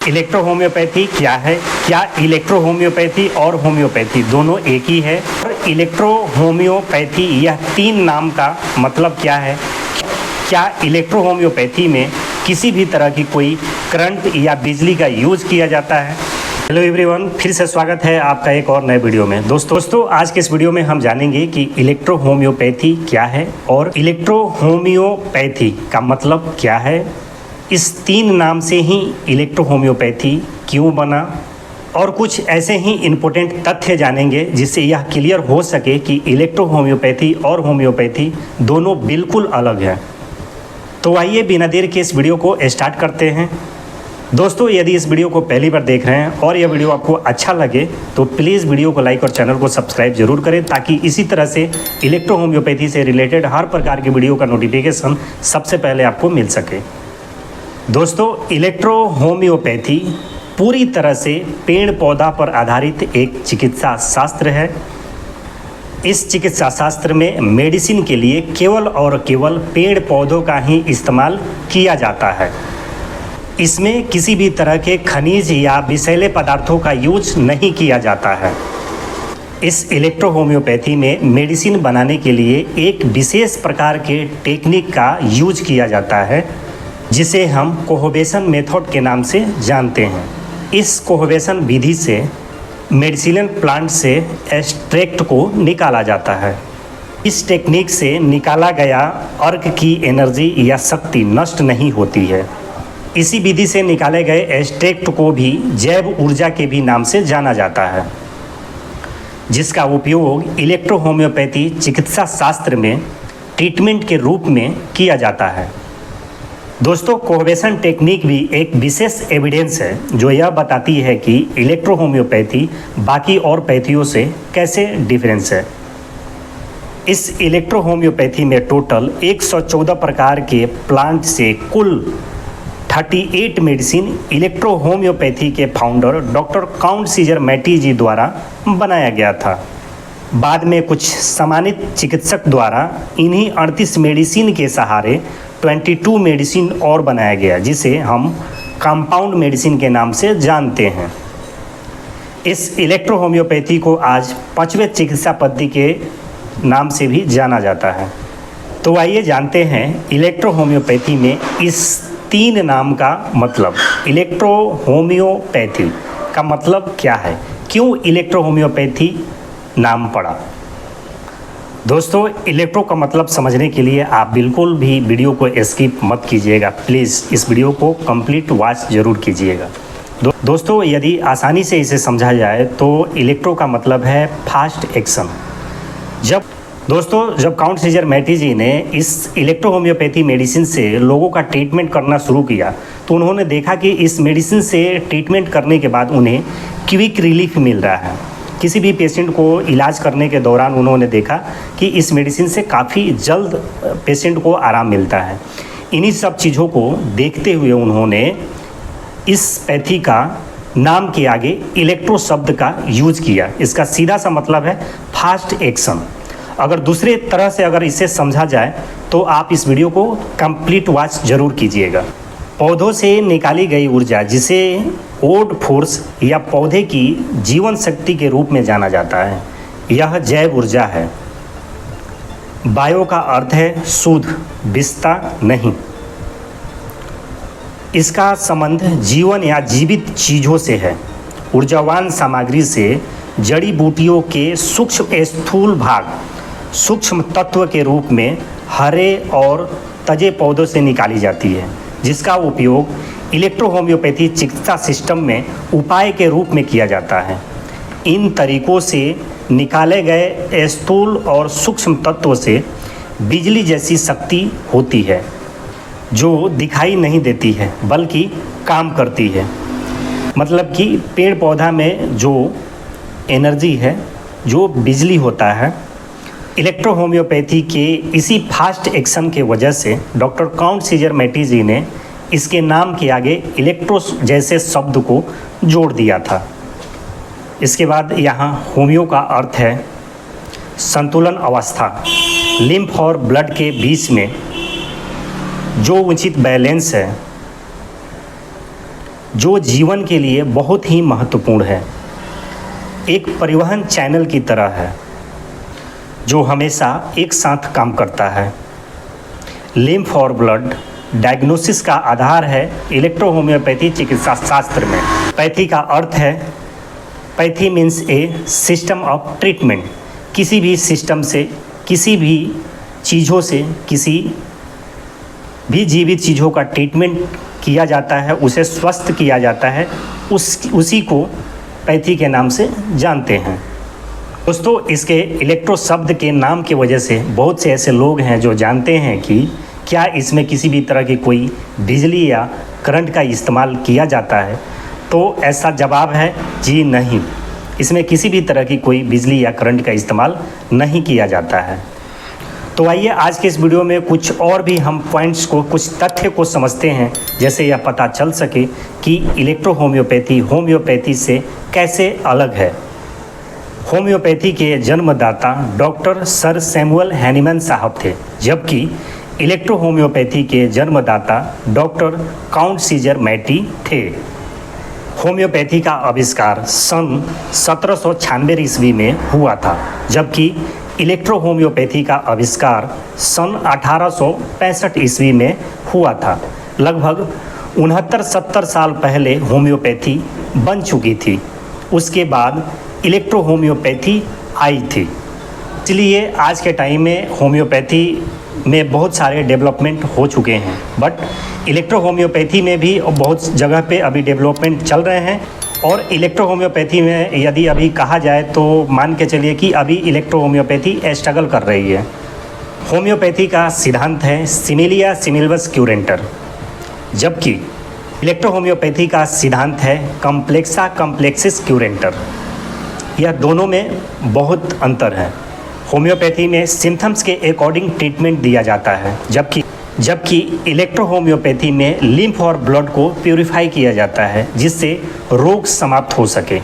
Electro homeopathy क्या है? क्या इलेक्ट्रो होम्योपैथी और होम्योपैथी दोनों एक ही है? और इलेक्ट्रो होम्योपैथी यह तीन नाम का मतलब क्या है? क्या इलेक्ट्रो होम्योपैथी में किसी भी तरह की कोई करंट या बिजली का यूज किया जाता है? हेलो एवरीवन, फिर से स्वागत है आपका एक और नए वीडियो में। दोस्तों आज के इस वीडियो में हम जानेंगे कि इलेक्ट्रो होम्योपैथी क्या है और इलेक्ट्रो होम्योपैथी का मतलब क्या है। इस तीन नाम से ही इलेक्ट्रो होम्योपैथी क्यों बना और कुछ ऐसे ही इम्पोर्टेंट तथ्य जानेंगे जिससे यह क्लियर हो सके कि इलेक्ट्रो होम्योपैथी और होम्योपैथी दोनों बिल्कुल अलग हैं। तो आइए बिना देर के इस वीडियो को स्टार्ट करते हैं। दोस्तों यदि इस वीडियो को पहली बार देख रहे हैं और यह वीडियो आपको अच्छा लगे तो प्लीज़ वीडियो को लाइक और चैनल को सब्सक्राइब जरूर करें, ताकि इसी तरह से इलेक्ट्रो होम्योपैथी से रिलेटेड हर प्रकार की वीडियो का नोटिफिकेशन सबसे पहले आपको मिल सके। दोस्तों इलेक्ट्रो होम्योपैथी पूरी तरह से पेड़ पौधा पर आधारित एक चिकित्सा शास्त्र है। इस चिकित्सा शास्त्र में मेडिसिन के लिए केवल और केवल पेड़ पौधों का ही इस्तेमाल किया जाता है। इसमें किसी भी तरह के खनिज या विषैले पदार्थों का यूज नहीं किया जाता है। इस इलेक्ट्रो होम्योपैथी में मेडिसिन बनाने के लिए एक विशेष प्रकार के टेक्निक का यूज किया जाता है, जिसे हम कोहोवेशन मेथड के नाम से जानते हैं। इस कोहोवेशन विधि से मेडिसिनल प्लांट से एक्सट्रैक्ट को निकाला जाता है। इस टेक्निक से निकाला गया अर्क की एनर्जी या शक्ति नष्ट नहीं होती है। इसी विधि से निकाले गए एक्सट्रैक्ट को भी जैव ऊर्जा के भी नाम से जाना जाता है, जिसका उपयोग इलेक्ट्रो होम्योपैथी चिकित्सा शास्त्र में ट्रीटमेंट के रूप में किया जाता है। दोस्तों कोहोवेशन टेक्निक भी एक विशेष एविडेंस है जो यह बताती है कि इलेक्ट्रो होम्योपैथी बाकी और पैथियों से कैसे डिफरेंस है। इस इलेक्ट्रो होम्योपैथी में टोटल 114 प्रकार के प्लांट से कुल 38 मेडिसिन इलेक्ट्रो होम्योपैथी के फाउंडर डॉक्टर काउंट सीजर मैटी जी द्वारा बनाया गया था। बाद में कुछ सम्मानित चिकित्सक द्वारा इन्हीं 38 मेडिसिन के सहारे 22 मेडिसिन और बनाया गया, जिसे हम कंपाउंड मेडिसिन के नाम से जानते हैं। इस इलेक्ट्रो होम्योपैथी को आज 5वें चिकित्सा पद्धति के नाम से भी जाना जाता है। तो आइए जानते हैं इलेक्ट्रो होम्योपैथी में इस तीन नाम का मतलब। इलेक्ट्रो होम्योपैथी का मतलब क्या है? क्यों इलेक्ट्रो होम्योपैथी नाम पड़ा? दोस्तों इलेक्ट्रो का मतलब समझने के लिए आप बिल्कुल भी वीडियो को स्किप मत कीजिएगा। प्लीज़ इस वीडियो को कंप्लीट वॉच जरूर कीजिएगा। दोस्तों यदि आसानी से इसे समझा जाए तो इलेक्ट्रो का मतलब है फास्ट एक्शन। जब काउंट सीजर मैटी जी ने इस इलेक्ट्रो होम्योपैथी मेडिसिन से लोगों का ट्रीटमेंट करना शुरू किया तो उन्होंने देखा कि इस मेडिसिन से ट्रीटमेंट करने के बाद उन्हें क्विक रिलीफ मिल रहा है। किसी भी पेशेंट को इलाज करने के दौरान उन्होंने देखा कि इस मेडिसिन से काफ़ी जल्द पेशेंट को आराम मिलता है। इन्हीं सब चीज़ों को देखते हुए उन्होंने इस पैथी का नाम के आगे इलेक्ट्रो शब्द का यूज किया। इसका सीधा सा मतलब है फास्ट एक्शन। अगर दूसरे तरह से अगर इसे समझा जाए तो आप इस वीडियो को कंप्लीट वॉच जरूर कीजिएगा। पौधों से निकाली गई ऊर्जा, जिसे वुड फोर्स या पौधे की जीवन शक्ति के रूप में जाना जाता है, यह जैव ऊर्जा है। बायो का अर्थ है शुद्ध, विषता नहीं। इसका संबंध जीवन या जीवित चीज़ों से है। ऊर्जावान सामग्री से जड़ी बूटियों के सूक्ष्म स्थूल भाग सूक्ष्म तत्व के रूप में हरे और ताजे पौधों से निकाली जाती है, जिसका उपयोग इलेक्ट्रो होम्योपैथी चिकित्सा सिस्टम में उपाय के रूप में किया जाता है। इन तरीकों से निकाले गए स्थूल और सूक्ष्म तत्वों से बिजली जैसी शक्ति होती है, जो दिखाई नहीं देती है बल्कि काम करती है। मतलब कि पेड़ पौधा में जो एनर्जी है, जो बिजली होता है, इलेक्ट्रो होम्योपैथी के इसी फास्ट एक्शन के वजह से डॉक्टर काउंट सीजर मैटी जी ने इसके नाम के आगे इलेक्ट्रो जैसे शब्द को जोड़ दिया था। इसके बाद यहाँ होम्यो का अर्थ है संतुलन अवस्था। लिम्फ और ब्लड के बीच में जो उचित बैलेंस है, जो जीवन के लिए बहुत ही महत्वपूर्ण है, एक परिवहन चैनल की तरह है जो हमेशा एक साथ काम करता है। लिम्फ और ब्लड डायग्नोसिस का आधार है इलेक्ट्रोहोम्योपैथी चिकित्सा शास्त्र में। पैथी का अर्थ है, pathy means A system of treatment. किसी भी सिस्टम से, किसी भी चीज़ों से, किसी भी जीवित चीज़ों का ट्रीटमेंट किया जाता है, उसे स्वस्थ किया जाता है, उसी को पैथी के नाम से जानते हैं। दोस्तों, इसके इलेक्ट्रो शब्द के नाम की वजह से बहुत से ऐसे लोग हैं जो जानते हैं कि क्या इसमें किसी भी तरह की कोई बिजली या करंट का इस्तेमाल किया जाता है। तो ऐसा जवाब है जी नहीं, इसमें किसी भी तरह की कोई बिजली या करंट का इस्तेमाल नहीं किया जाता है। तो आइए आज के इस वीडियो में कुछ और भी हम पॉइंट्स को, कुछ तथ्य को समझते हैं, जैसे यह पता चल सके कि इलेक्ट्रो होम्योपैथी होम्योपैथी से कैसे अलग है। होम्योपैथी के जन्मदाता डॉक्टर सर सैमुअल हैनीमैन साहब थे, जबकि इलेक्ट्रो होम्योपैथी के जन्मदाता डॉक्टर काउंट सीजर मैटी थे। होम्योपैथी का आविष्कार सन 1796 ईस्वी में हुआ था, जबकि इलेक्ट्रो होम्योपैथी का आविष्कार सन 1865 ईस्वी में हुआ था। लगभग 69-70 साल पहले होम्योपैथी बन चुकी थी। उसके बाद इलेक्ट्रो होम्योपैथी आई थी। इसलिए आज के टाइम में होम्योपैथी में बहुत सारे डेवलपमेंट हो चुके हैं, बट इलेक्ट्रो होम्योपैथी में भी बहुत जगह पे अभी डेवलपमेंट चल रहे हैं। और इलेक्ट्रो होम्योपैथी में यदि अभी कहा जाए तो मान के चलिए कि अभी इलेक्ट्रो होम्योपैथी स्ट्रगल कर रही है। होम्योपैथी का सिद्धांत है सिमिलिया सिमिलबस क्यूरेंटर, जबकि इलेक्ट्रो होम्योपैथी का सिद्धांत है कम्प्लेक्सा कम्प्लेक्सिस क्यूरेंटर। यह दोनों में बहुत अंतर है। होम्योपैथी में सिम्पटम्स के अकॉर्डिंग ट्रीटमेंट दिया जाता है, जबकि इलेक्ट्रो होम्योपैथी में लिम्फ और ब्लड को प्यूरिफाई किया जाता है, जिससे रोग समाप्त हो सके।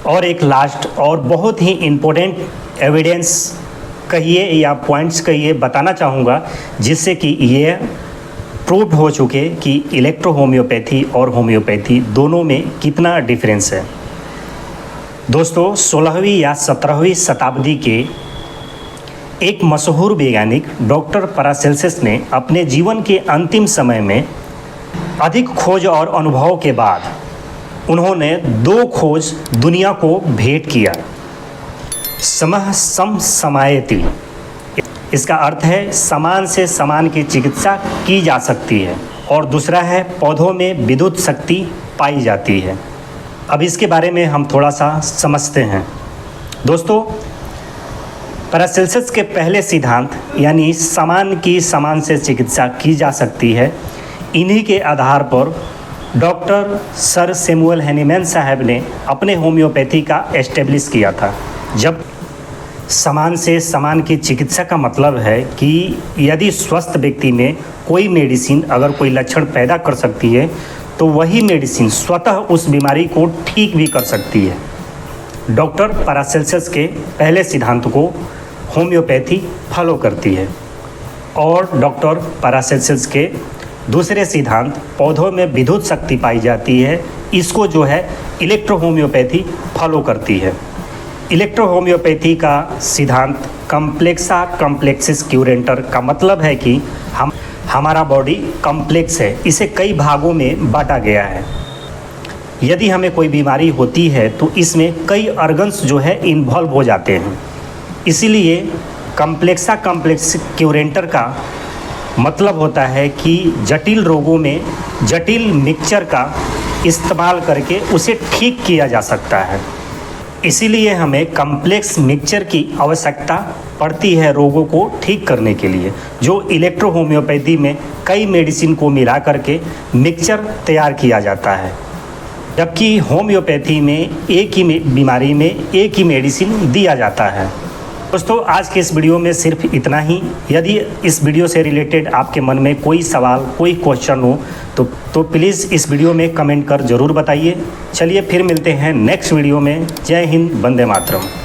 और एक लास्ट और बहुत ही इम्पोर्टेंट एविडेंस कहिए या पॉइंट्स कहिए बताना चाहूँगा, जिससे कि ये प्रूव्ड हो चुके कि इलेक्ट्रो होम्योपैथी और होम्योपैथी दोनों में कितना डिफरेंस है। दोस्तों, 16वीं या 17वीं शताब्दी के एक मशहूर वैज्ञानिक डॉक्टर पैरासेल्सस ने अपने जीवन के अंतिम समय में अधिक खोज और अनुभव के बाद उन्होंने 2 खोज दुनिया को भेंट किया। समः सम समायति, इसका अर्थ है समान से समान की चिकित्सा की जा सकती है, और दूसरा है पौधों में विद्युत शक्ति पाई जाती है। अब इसके बारे में हम थोड़ा सा समझते हैं। दोस्तों, पैरासेल्सस के पहले सिद्धांत यानी समान की समान से चिकित्सा की जा सकती है, इन्हीं के आधार पर डॉक्टर सर सैमुअल हैनीमैन साहब ने अपने होम्योपैथी का एस्टेब्लिश किया था। जब समान से समान की चिकित्सा का मतलब है कि यदि स्वस्थ व्यक्ति में कोई मेडिसिन अगर कोई लक्षण पैदा कर सकती है, तो वही मेडिसिन स्वतः उस बीमारी को ठीक भी कर सकती है। डॉक्टर पैरासेल्सस के पहले सिद्धांत को होम्योपैथी फॉलो करती है, और डॉक्टर पैरासेल्सस के दूसरे सिद्धांत पौधों में विद्युत शक्ति पाई जाती है, इसको जो है इलेक्ट्रो होम्योपैथी फॉलो करती है। इलेक्ट्रो होम्योपैथी का सिद्धांत कम्प्लेक्सा कम्प्लेक्सिस क्यूरेंटर का मतलब है कि हमारा बॉडी कम्प्लेक्स है, इसे कई भागों में बांटा गया है। यदि हमें कोई बीमारी होती है तो इसमें कई ऑर्गन्स जो है इन्वॉल्व हो जाते हैं। इसीलिए कम्प्लेक्सा कम्प्लेक्स क्यूरेंटर का मतलब होता है कि जटिल रोगों में जटिल मिक्सचर का इस्तेमाल करके उसे ठीक किया जा सकता है। इसीलिए हमें कम्प्लेक्स मिक्सचर की आवश्यकता पड़ती है रोगों को ठीक करने के लिए, जो इलेक्ट्रो होम्योपैथी में कई मेडिसिन को मिला करके मिक्सचर तैयार किया जाता है, जबकि होम्योपैथी में एक ही बीमारी में एक ही मेडिसिन दिया जाता है। दोस्तों, आज के इस वीडियो में सिर्फ इतना ही। यदि इस वीडियो से रिलेटेड आपके मन में कोई सवाल, कोई क्वेश्चन हो तो प्लीज़ इस वीडियो में कमेंट कर ज़रूर बताइए। चलिए फिर मिलते हैं नेक्स्ट वीडियो में। जय हिंद, वंदे मातरम।